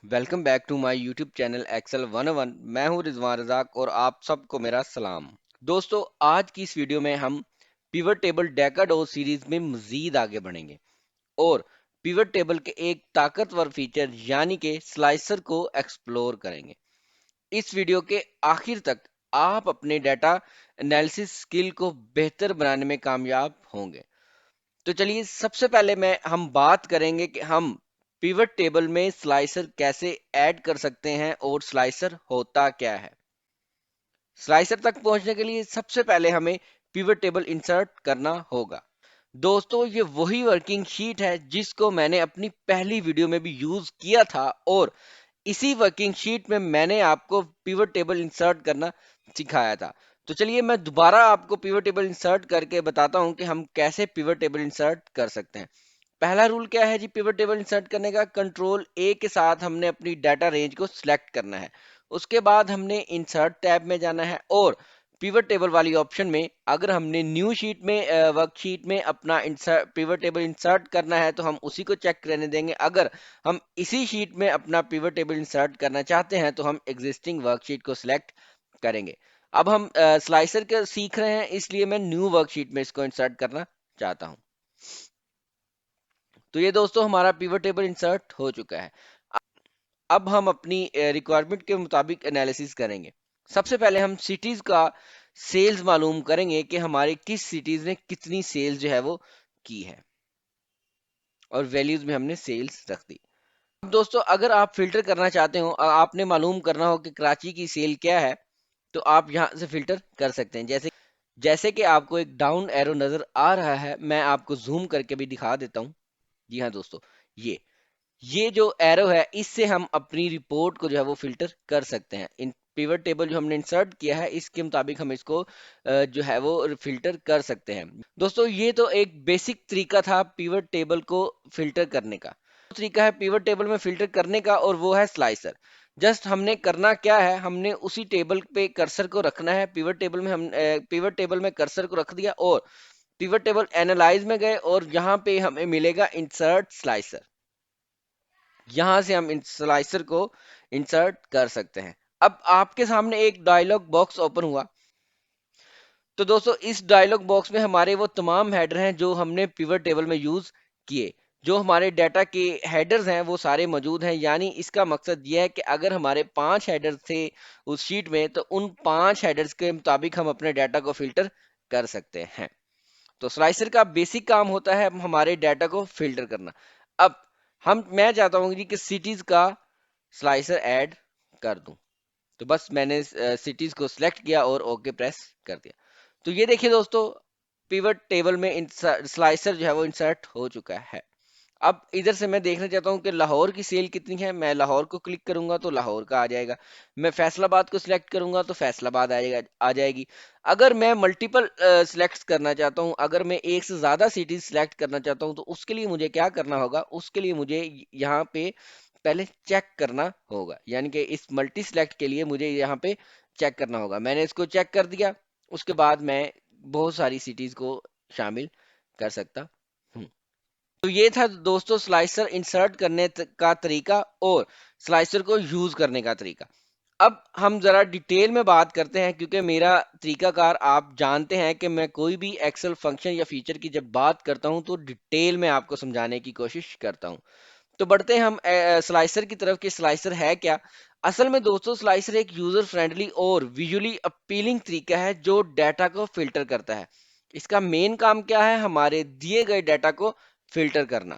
Welcome back to my YouTube channel Excel 101। मैं हूं रिजवान रजाक और आप सबको मेरा सलाम। दोस्तों, आज की इस वीडियो में हम पिवट टेबल डेकाडो सीरीज में मजीद आगे बढ़ेंगे और पिवट टेबल के एक ताकतवर फीचर यानी कि स्लाइसर को एक्सप्लोर करेंगे। इस वीडियो के आखिर तक आप अपने डाटा एनालिसिस स्किल को बेहतर बनाने में कामयाब होंगे। तो चलिए, सबसे पहले मैं हम बात करेंगे कि हम पिवट टेबल में स्लाइसर कैसे ऐड कर सकते हैं और स्लाइसर होता क्या है। स्लाइसर तक पहुंचने के लिए सबसे पहले हमें पिवट टेबल इंसर्ट करना होगा। दोस्तों, ये वही वर्किंग शीट है जिसको मैंने अपनी पहली वीडियो में भी यूज किया था और इसी वर्किंग शीट में मैंने आपको पिवट टेबल इंसर्ट करना सिखाया था। तो चलिए, मैं दोबारा आपको पिवट टेबल इंसर्ट करके बताता हूं कि हम कैसे पिवट टेबल इंसर्ट कर सकते हैं। पहला रूल क्या है जी पिवट टेबल इंसर्ट करने का? कंट्रोल ए के साथ हमने अपनी डाटा रेंज को सिलेक्ट करना है। उसके बाद हमने इंसर्ट टैब में जाना है और पिवट टेबल वाली ऑप्शन में अगर हमने न्यू शीट में वर्कशीट में अपना इंसर्ट पिवट टेबल इंसर्ट करना है तो हम उसी को चेक करने देंगे। अगर हम इसी शीट में अपना पिवट टेबल इंसर्ट करना चाहते हैं तो हम एग्जिस्टिंग वर्कशीट को सिलेक्ट करेंगे। अब हम स्लाइसर के सीख रहे हैं, इसलिए मैं न्यू वर्कशीट में इसको इंसर्ट करना चाहता हूं। तो ये दोस्तों हमारा पिवट टेबल इंसर्ट हो चुका है। अब हम अपनी रिक्वायरमेंट के मुताबिक एनालिसिस करेंगे। सबसे पहले हम सिटीज का सेल्स मालूम करेंगे कि हमारे किस सिटीज ने कितनी सेल्स जो है वो की है और वैल्यूज में हमने सेल्स रख दी। अब दोस्तों, अगर आप फिल्टर करना चाहते हो और आपने मालूम करना हो कि कराची की सेल क्या है तो आप यहाँ से फिल्टर कर सकते हैं। जैसे जैसे कि आपको एक डाउन एरो नजर आ रहा है, मैं आपको जूम करके भी दिखा देता हूँ। जी हाँ दोस्तों, ये ये जो एरो है इससे हम अपनी रिपोर्ट को जो है वो फिल्टर कर सकते हैं। इन पिवट टेबल जो हमने इंसर्ट किया है इसके मुताबिक हम इसको जो है वो फिल्टर कर सकते हैं। दोस्तों, ये तो एक बेसिक तरीका था पिवट टेबल को फिल्टर करने का। तरीका है पिवट टेबल में फिल्टर करने का और वो है स्लाइसर। जस्ट हमने करना क्या है, हमने उसी टेबल पे कर्सर को रखना है। पिवट टेबल में हम पिवट टेबल में कर्सर को रख दिया और पिवट टेबल एनालाइज में गए और यहाँ पे हमें मिलेगा इंसर्ट स्लाइसर। यहां से हम स्लाइसर को इंसर्ट कर सकते हैं। अब आपके सामने एक डायलॉग बॉक्स ओपन हुआ। तो दोस्तों, इस डायलॉग बॉक्स में हमारे वो तमाम हेडर हैं जो हमने पिवट टेबल में यूज किए। जो हमारे डाटा के हेडर्स हैं वो सारे मौजूद हैं। यानी इसका मकसद यह है कि अगर हमारे 5 हेडर्स थे उस शीट में तो उन 5 हेडर्स के मुताबिक हम अपने डाटा को फिल्टर कर सकते हैं। तो स्लाइसर का बेसिक काम होता है हमारे डाटा को फिल्टर करना। अब मैं चाहता हूँ जी कि सिटीज का स्लाइसर ऐड कर दूं। तो बस मैंने सिटीज को सिलेक्ट किया और ओके प्रेस कर दिया। तो ये देखिए दोस्तों, पिवट टेबल में स्लाइसर जो है वो इंसर्ट हो चुका है। अब इधर से मैं देखना चाहता हूँ कि लाहौर की सेल कितनी है। मैं लाहौर को क्लिक करूंगा तो लाहौर का आ जाएगा। मैं फैसलाबाद को सिलेक्ट करूंगा तो फैसलाबाद आ जाएगी। अगर मैं मल्टीपल सिलेक्ट करना चाहता हूँ, अगर मैं एक से ज्यादा सिटीज सिलेक्ट करना चाहता हूँ तो उसके लिए मुझे क्या करना होगा? उसके लिए मुझे यहाँ पे पहले चेक करना होगा। यानी कि इस मल्टी सिलेक्ट के लिए मुझे यहाँ पे चेक करना होगा। मैंने इसको चेक कर दिया। उसके बाद मैं बहुत सारी सिटीज को शामिल कर सकता हूँ। तो ये था दोस्तों स्लाइसर इंसर्ट करने का तरीका और स्लाइसर को यूज करने का तरीका। अब हम जरा डिटेल में बात करते हैं, क्योंकि मेरा तरीकाकार आप जानते हैं कि मैं कोई भी एक्सेल फंक्शन या फीचर की जब बात करता हूं तो डिटेल में आपको समझाने की कोशिश करता हूं। तो बढ़ते हैं हम स्लाइसर की तरफ कि स्लाइसर है क्या। असल में दोस्तों, स्लाइसर एक यूजर फ्रेंडली और विजुअली अपीलिंग तरीका है जो डाटा को फिल्टर करता है। इसका मेन काम क्या है? हमारे दिए गए डाटा को फिल्टर करना।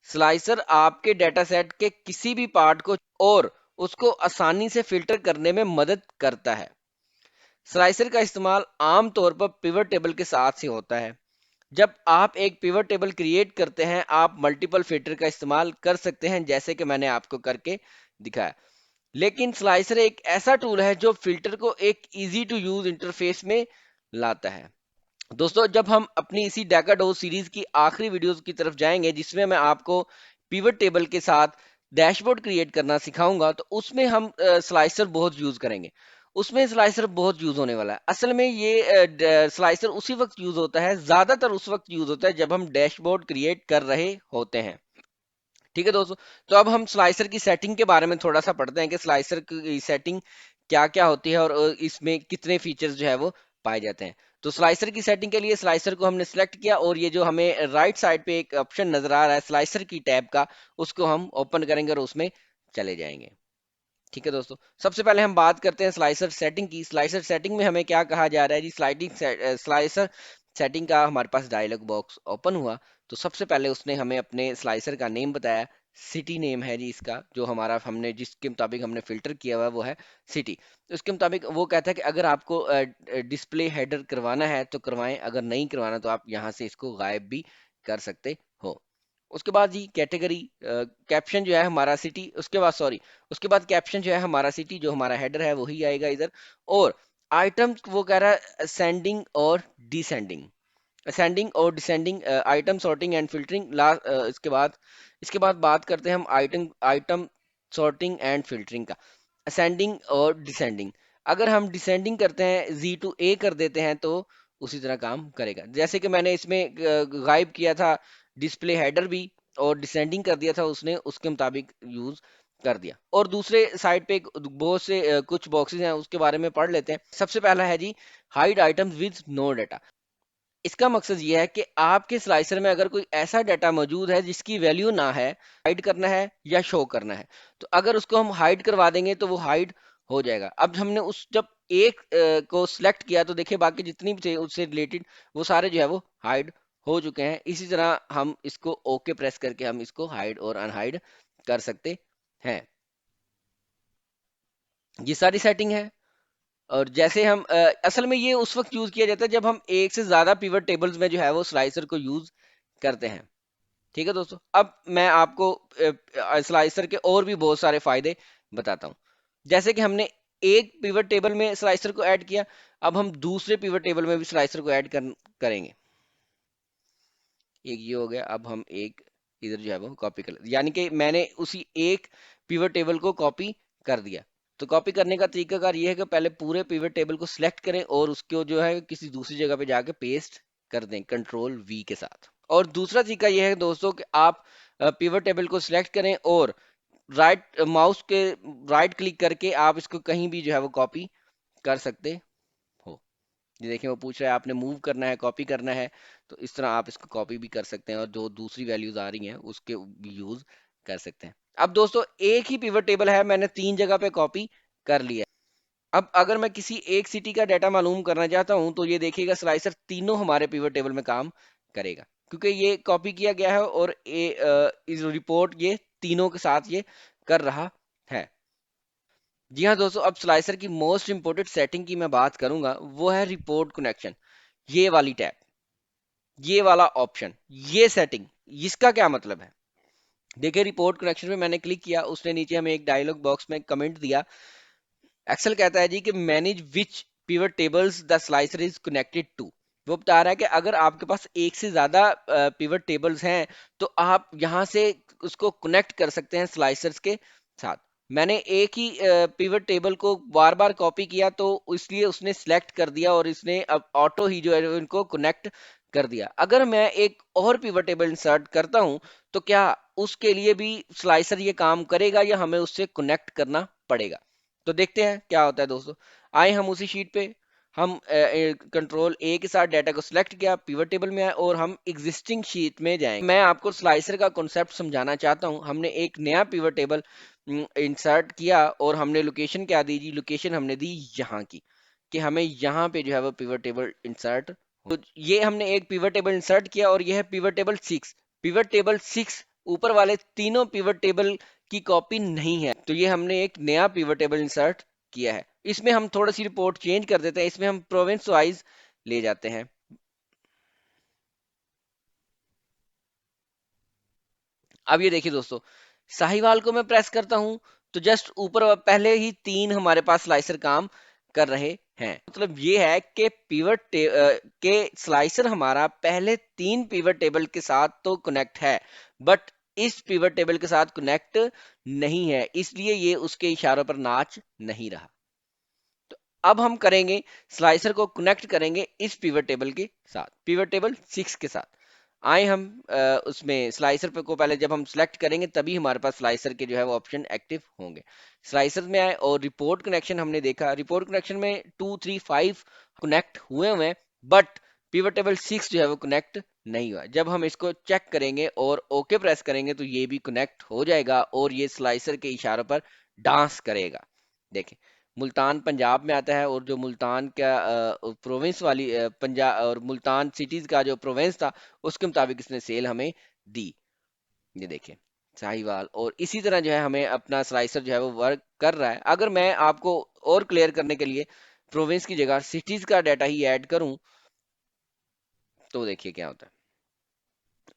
स्लाइसर आपके डाटा सेट के किसी भी पार्ट को और उसको आसानी से फिल्टर करने में मदद करता है। स्लाइसर का इस्तेमाल आम तौर पर पिवट टेबल के साथ ही होता है। जब आप एक पिवट टेबल क्रिएट करते हैं आप मल्टीपल फिल्टर का इस्तेमाल कर सकते हैं, जैसे कि मैंने आपको करके दिखाया। लेकिन स्लाइसर एक ऐसा टूल है जो फिल्टर को एक इजी टू यूज इंटरफेस में लाता है। दोस्तों, जब हम अपनी इसी डेकाडोज सीरीज की आखिरी वीडियोस की तरफ जाएंगे जिसमें मैं आपको पिवट टेबल के साथ डैशबोर्ड क्रिएट करना सिखाऊंगा तो उसमें हम स्लाइसर बहुत यूज करेंगे। उसमें स्लाइसर बहुत यूज होने वाला है। असल में ये स्लाइसर उसी वक्त यूज होता है, ज्यादातर उस वक्त यूज होता है जब हम डैशबोर्ड क्रिएट कर रहे होते हैं। ठीक है दोस्तों। तो अब हम स्लाइसर की सेटिंग के बारे में थोड़ा सा पढ़ते हैं कि स्लाइसर की सेटिंग क्या क्या होती है और इसमें कितने फीचर्स जो है वो पाए जाते हैं। तो स्लाइसर की सेटिंग के लिए स्लाइसर को हमने सिलेक्ट किया और ये जो हमें राइट साइड पे एक ऑप्शन नजर आ रहा है स्लाइसर की टैब का, उसको हम ओपन करेंगे और उसमें चले जाएंगे। ठीक है दोस्तों, सबसे पहले हम बात करते हैं स्लाइसर सेटिंग की। स्लाइसर सेटिंग में हमें क्या कहा जा रहा है जी, स्लाइसर सेटिंग का हमारे पास डायलॉग बॉक्स ओपन हुआ। तो सबसे पहले उसने हमें अपने स्लाइसर का नेम बताया। सिटी नेम है जी इसका, जो हमारा हमने जिसके मुताबिक हमने फिल्टर किया हुआ है वो है सिटी। उसके मुताबिक वो कहता है कि अगर आपको डिस्प्ले हेडर करवाना है तो करवाएं, अगर नहीं करवाना तो आप यहाँ से इसको गायब भी कर सकते हो। उसके बाद जी कैटेगरी कैप्शन जो है हमारा सिटी, उसके बाद सॉरी उसके बाद कैप्शन जो है हमारा सिटी, जो हमारा हेडर है वही आएगा इधर। और आइटम वो कह रहा है असेंडिंग और डिसेंडिंग, असेंडिंग और descending item sorting and filtering last. इसके बाद बात करते हैं हम item item sorting and filtering का, असेंडिंग और डिसेंडिंग। अगर हम डिसेंडिंग करते हैं जी टू ए कर देते हैं तो उसी तरह काम करेगा। जैसे कि मैंने इसमें गायब किया था डिस्प्ले हेडर भी और डिसेंडिंग कर दिया था उसने, उसके मुताबिक यूज कर दिया। और दूसरे साइड पे बहुत से कुछ बॉक्सेस हैं, उसके बारे में पढ़ लेते हैं। सबसे पहला है जी hide items with no data. इसका मकसद ये है कि आपके स्लाइसर में अगर कोई ऐसा डाटा मौजूद है जिसकी वैल्यू ना है, हाइड करना है या शो करना है, तो अगर उसको हम हाइड करवा देंगे तो वो हाइड हो जाएगा। अब हमने उस जब एक को सिलेक्ट किया तो देखिए बाकी जितनी भी थे उससे रिलेटेड वो सारे जो है वो हाइड हो चुके हैं। इसी तरह हम इसको ओके प्रेस करके हम इसको हाइड और अनहाइड कर सकते हैं। ये सारी सेटिंग है। और जैसे हम असल में ये उस वक्त यूज किया जाता है जब हम एक से ज्यादा पिवट टेबल्स में जो है वो स्लाइसर को यूज करते हैं। ठीक है दोस्तों, अब मैं आपको स्लाइसर के और भी बहुत सारे फायदे बताता हूं। जैसे कि हमने एक पिवट टेबल में स्लाइसर को ऐड किया, अब हम दूसरे पिवट टेबल में भी स्लाइसर को करेंगे। एक ये हो गया, अब हम एक इधर जो है वो कॉपी कर, यानी कि मैंने उसी एक पिवट टेबल को कॉपी कर दिया। तो कॉपी करने का तरीकाकार ये है कि पहले पूरे पिवट टेबल को सिलेक्ट करें और उसको जो है किसी दूसरी जगह पे जाके पेस्ट कर दें कंट्रोल वी के साथ। और दूसरा तरीका ये है दोस्तों कि आप पिवट टेबल को सिलेक्ट करें और राइट माउस के राइट क्लिक करके आप इसको कहीं भी जो है वो कॉपी कर सकते हो। ये देखिए वो पूछ रहा है आपने मूव करना है कॉपी करना है, तो इस तरह आप इसको कॉपी भी कर सकते हैं और जो दूसरी वैल्यूज आ रही हैं उसके भी यूज कर सकते हैं। अब दोस्तों एक ही पिवट टेबल है, मैंने तीन जगह पे कॉपी कर लिया। अब अगर मैं किसी एक सिटी का डाटा मालूम करना चाहता हूं तो ये देखिएगा स्लाइसर तीनों हमारे पिवट टेबल में काम करेगा, क्योंकि ये कॉपी किया गया है और इस रिपोर्ट ये तीनों के साथ ये कर रहा है। जी हाँ दोस्तों, अब स्लाइसर की मोस्ट इंपोर्टेंट सेटिंग की मैं बात करूंगा, वो है रिपोर्ट कनेक्शन। ये वाली टैब, ये वाला ऑप्शन, ये सेटिंग, इसका क्या मतलब है? देखिए रिपोर्ट कनेक्शन में मैंने क्लिक किया, उसने नीचे हमें एक डायलॉग बॉक्स में कमेंट दिया। एक्सेल कहता है जी कि manage which pivot tables the slicer is connected to. वो बता रहा है कि अगर आपके पास एक से ज्यादा पिवट टेबल्स हैं तो आप यहां से उसको कनेक्ट कर सकते हैं स्लाइसर्स के साथ। मैंने एक ही पिवट टेबल को बार बार कॉपी किया तो इसलिए उसने सिलेक्ट कर दिया और इसने अब ऑटो ही जो है इनको कनेक्ट कर दिया। अगर मैं एक और पिवट टेबल इंसर्ट करता हूं तो क्या उसके लिए भी स्लाइसर ये काम करेगा या हमें उससे कनेक्ट करना पड़ेगा? तो देखते हैं क्या होता है दोस्तों। आए हम उसी शीट पे, हम कंट्रोल ए के साथ डाटा को सिलेक्ट किया, पिवट टेबल में आए और हम एग्जिस्टिंग शीट में जाएंगे। मैं आपको स्लाइसर का कॉन्सेप्ट समझाना चाहता हूं। हमने एक नया पिवट टेबल इंसर्ट किया और हमने लोकेशन क्या दी जी, लोकेशन हमने दी यहाँ की, कि हमें यहाँ पे जो है वो पिवट टेबल इंसर्ट। तो ये हमने एक पिवट टेबल इंसर्ट किया और ये है पिवट टेबल 6। पिवट टेबल 6 ऊपर वाले तीनों पिवट टेबल की कॉपी नहीं है, तो ये हमने एक नया पिवट टेबल इंसर्ट किया है। इसमें हम थोड़ा सी रिपोर्ट चेंज कर देते हैं, इसमें हम प्रोविंस वाइज ले जाते हैं। अब ये देखिए दोस्तों, साहिवाल को मैं प्रेस करता हूं तो जस्ट ऊपर पहले ही तीन हमारे पास स्लाइसर काम कर रहे हैं। मतलब ये है कि के स्लाइसर हमारा पहले तीन पिवट टेबल के साथ तो कनेक्ट है, बट इस पिवट टेबल के साथ कनेक्ट नहीं है, इसलिए ये उसके इशारों पर नाच नहीं रहा। तो अब हम करेंगे स्लाइसर को कनेक्ट करेंगे इस पिवट टेबल के साथ, पिवट टेबल 6 के साथ। आए हम उसमें स्लाइसर पे को पहले जब हम सिलेक्ट करेंगे तभी हमारे पास स्लाइसर के जो है वो ऑप्शन एक्टिव होंगे। स्लाइसर में आए और रिपोर्ट कनेक्शन हमने देखा, रिपोर्ट कनेक्शन में 2 3 5 कनेक्ट हुए हैं, बट पिवट टेबल 6 जो है वो कनेक्ट नहीं हुआ। जब हम इसको चेक करेंगे और ओके प्रेस करेंगे तो ये भी कनेक्ट हो जाएगा और ये स्लाइसर के इशारों पर डांस करेगा। देखें, मुल्तान पंजाब में आता है और जो मुल्तान का प्रोविंस वाली पंजाब और मुल्तान सिटीज का जो प्रोविंस था उसके मुताबिक इसने सेल हमें दी। ये देखिए साहिवाल, और इसी तरह जो है हमें अपना स्लाइसर जो है वो वर्क कर रहा है। अगर मैं आपको और क्लियर करने के लिए प्रोविंस की जगह सिटीज का डाटा ही ऐड करूं तो देखिए क्या होता है।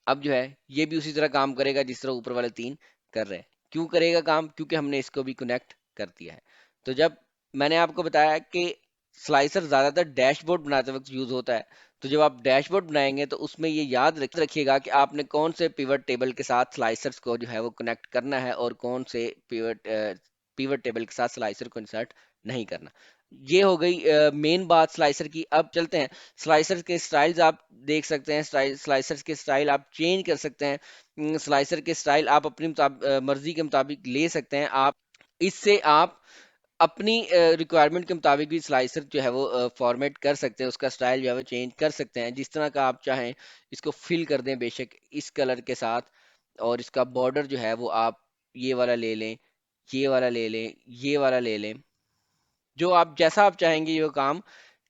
अब जो है ये भी उसी तरह काम करेगा जिस तरह ऊपर वाले 3 कर रहे हैं। क्यों करेगा काम? क्योंकि हमने इसको भी कनेक्ट कर दिया है। तो जब मैंने आपको बताया कि स्लाइसर ज्यादातर डैशबोर्ड बनाते वक्त यूज होता है, तो जब आप डैशबोर्ड बनाएंगे तो उसमें ये याद रखिएगा कि आपने कौन से पिवट टेबल के साथ स्लाइसर्स को जो है वो कनेक्ट करना है और कौन से पिवट टेबल के साथ स्लाइसर को इंसर्ट नहीं करना। ये हो गई मेन बात स्लाइसर की। अब चलते हैं स्लाइसर के स्टाइल्स। आप देख सकते हैं स्लाइसर्स के स्टाइल आप चेंज कर सकते हैं। स्लाइसर के स्टाइल आप अपनी मर्जी के मुताबिक ले सकते हैं। आप इससे आप अपनी रिक्वायरमेंट के मुताबिक भी स्लाइसर जो है वो फॉर्मेट कर सकते हैं, उसका स्टाइल जो है वो चेंज कर सकते हैं जिस तरह का आप चाहें। इसको फिल कर दें बेशक इस कलर के साथ, और इसका बॉर्डर जो है वो आप ये वाला ले लें, ये वाला ले लें, ये वाला ले लें, जो आप जैसा आप चाहेंगे ये वो काम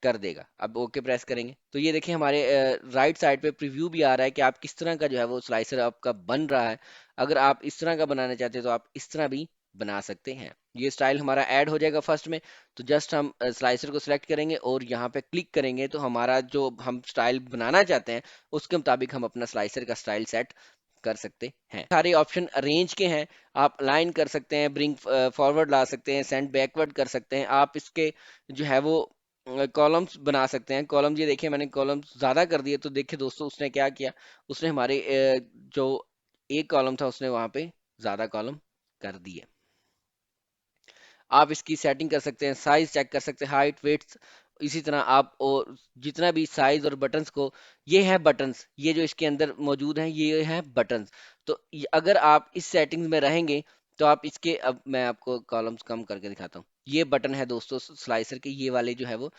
कर देगा। अब ओके प्रेस करेंगे तो ये देखिए हमारे राइट साइड पे प्रीव्यू भी आ रहा है कि आप किस तरह का जो है वो स्लाइसर आपका बन रहा है। अगर आप इस तरह का बनाना चाहते हैं तो आप इस तरह भी बना सकते हैं। ये स्टाइल हमारा ऐड हो जाएगा फर्स्ट में। तो जस्ट हम स्लाइसर को सिलेक्ट करेंगे और यहाँ पे क्लिक करेंगे तो हमारा जो हम स्टाइल बनाना चाहते हैं उसके मुताबिक हम अपना स्लाइसर का स्टाइल सेट कर सकते हैं। सारे ऑप्शन अरेंज के हैं, आप अलाइन कर सकते हैं, ब्रिंग फॉरवर्ड ला सकते हैं, सेंड बैकवर्ड कर सकते हैं। आप इसके जो है वो कॉलम्स बना सकते हैं। कॉलम्स ये देखिए मैंने कॉलम्स ज़्यादा कर दिए तो देखिए दोस्तों उसने क्या किया, उसने हमारे जो एक कॉलम था उसने वहाँ पे ज़्यादा कॉलम कर दिए। आप इसकी सेटिंग कर सकते हैं, साइज चेक कर सकते हैं, हाइट वेट्स। इसी तरह आप और जितना भी साइज और बटन्स को, ये है बटन्स, ये जो इसके अंदर मौजूद हैं ये है बटन्स। तो अगर आप इस सेटिंग्स में रहेंगे तो आप इसके, अब मैं आपको कॉलम्स कम करके दिखाता हूँ। ये बटन है दोस्तों स्लाइसर के, ये वाले जो है वो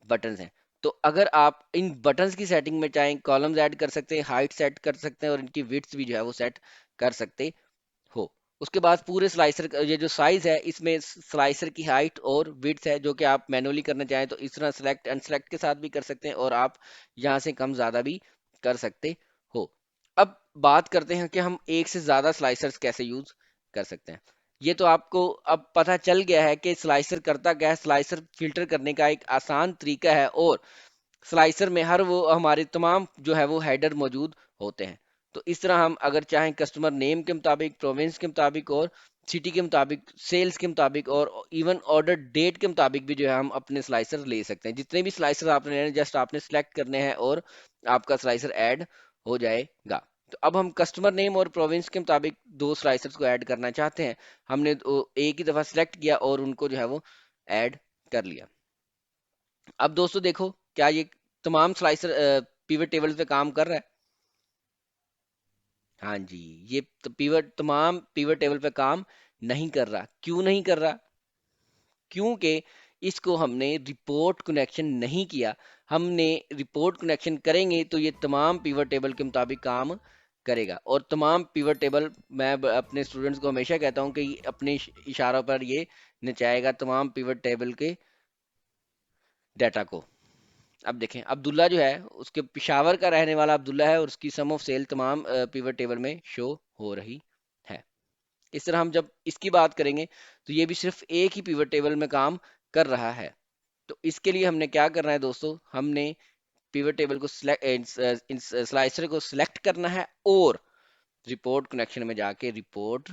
बटन्स हैं। तो अगर आप इन बटन्स की सेटिंग में चाहें कॉलम्स ऐड कर सकते हैं, हाइट सेट कर सकते हैं और इनकी विड्थ भी जो है वो सेट कर सकते हो। उसके बाद पूरे स्लाइसर ये जो साइज है इसमें स्लाइसर की हाइट और विड्थ है जो कि आप मैनुअली करना चाहें तो इस तरह सेलेक्ट अनसेलेक्ट के साथ भी कर सकते हैं और आप यहाँ से कम ज्यादा भी कर सकते हो। अब बात करते हैं कि हम एक से ज्यादा स्लाइसर्स कैसे यूज कर सकते हैं। ये तो आपको अब पता चल गया है कि स्लाइसर करता क्या है। स्लाइसर फिल्टर करने का एक आसान तरीका है और स्लाइसर में हर वो हमारे तमाम जो है वो हेडर मौजूद होते हैं। तो इस तरह हम अगर चाहें कस्टमर नेम के मुताबिक, प्रोविंस के मुताबिक और सिटी के मुताबिक, सेल्स के मुताबिक और इवन ऑर्डर डेट के मुताबिक भी जो है हम अपने स्लाइसर ले सकते हैं। जितने भी स्लाइसर आपने लेने जस्ट आपने सेलेक्ट करने हैं और आपका स्लाइसर ऐड हो जाएगा। तो अब हम कस्टमर नेम और प्रोविंस के मुताबिक दो स्लाइसर्स को ऐड करना चाहते हैं। हमने एक ही दफा सेलेक्ट किया और उनको जो है वो ऐड कर लिया। अब दोस्तों देखो क्या ये तमाम स्लाइसर पिवट टेबल पे काम कर रहा है? हाँ जी, ये पिवट तमाम पिवट टेबल पे काम नहीं कर रहा। क्यों नहीं कर रहा? क्योंकि इसको हमने रिपोर्ट कनेक्शन नहीं किया। हमने रिपोर्ट कनेक्शन करेंगे तो ये तमाम पिवट टेबल के मुताबिक काम करेगा। और तमाम पिवट टेबल मैं अपने स्टूडेंट्स को हमेशा कहता हूँ कि अपने इशारों पर ये नचाएगा तमाम पिवट टेबल के डाटा को। अब देखें अब्दुल्ला जो है उसके पिशावर का रहने वाला अब्दुल्ला है और उसकी सम ऑफ सेल तमाम पिवट टेबल में शो हो रही है। इस तरह हम जब इसकी बात करेंगे तो ये भी सिर्फ एक ही पिवट टेबल में काम कर रहा है। तो इसके लिए हमने क्या करना है दोस्तों, हमने पिवट टेबल को सिलेक्ट स्लाइसर को सिलेक्ट करना है और रिपोर्ट कनेक्शन में जाके रिपोर्ट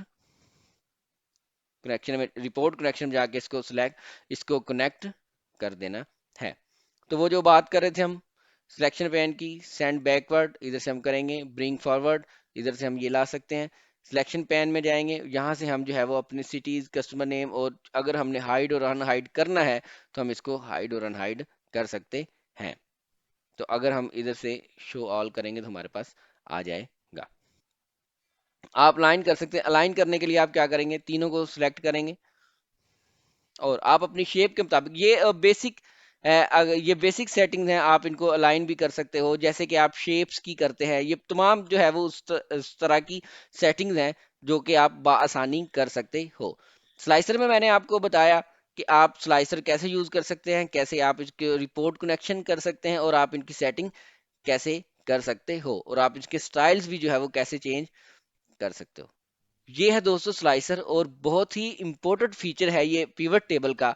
कनेक्शन में जाके इसको सिलेक्ट इसको कनेक्ट कर देना है। तो वो जो बात कर रहे थे हम सिलेक्शन पैन की, सेंड बैकवर्ड इधर से हम करेंगे, ब्रिंग फॉरवर्ड इधर से हम ये ला सकते हैं। सिलेक्शन पैन में जाएंगे, यहाँ से हम जो है वो अपने सिटीज, कस्टमर नेम, और अगर हमने हाइड और अनहाइड करना है तो हम इसको हाइड और अनहाइड कर सकते हैं। तो अगर हम इधर से शो ऑल करेंगे तो हमारे पास आ जाएगा। आप अलाइन कर सकते हैं। अलाइन करने के लिए आप क्या करेंगे, तीनों को सिलेक्ट करेंगे और आप अपनी शेप के मुताबिक ये बेसिक ये बेसिक सेटिंग्स हैं, आप इनको अलाइन भी कर सकते हो जैसे कि आप शेप्स की करते हैं। ये तमाम जो है वो उस तरह की सेटिंग्स हैं जो कि आप आसानी कर सकते हो। स्लाइसर में मैंने आपको बताया कि आप स्लाइसर कैसे यूज कर सकते हैं, कैसे आप इसके रिपोर्ट कनेक्शन कर सकते हैं और आप इनकी सेटिंग कैसे कर सकते हो और आप इसके स्टाइल्स भी जो है वो कैसे चेंज कर सकते हो। ये है दोस्तों स्लाइसर और बहुत ही इंपॉर्टेंट फीचर है ये पिवट टेबल का।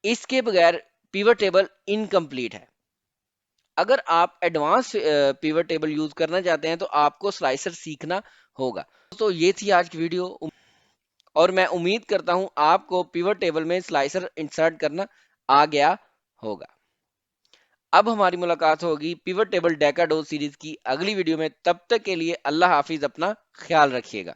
इसके बगैर पिवट टेबल इनकम्प्लीट है। अगर आप एडवांस पिवट टेबल यूज करना चाहते हैं तो आपको स्लाइसर सीखना होगा। तो ये थी आज की वीडियो और मैं उम्मीद करता हूं आपको पिवट टेबल में स्लाइसर इंसर्ट करना आ गया होगा। अब हमारी मुलाकात होगी पिवट टेबल डेकाडो सीरीज की अगली वीडियो में। तब तक के लिए अल्लाह हाफिज, अपना ख्याल रखिएगा।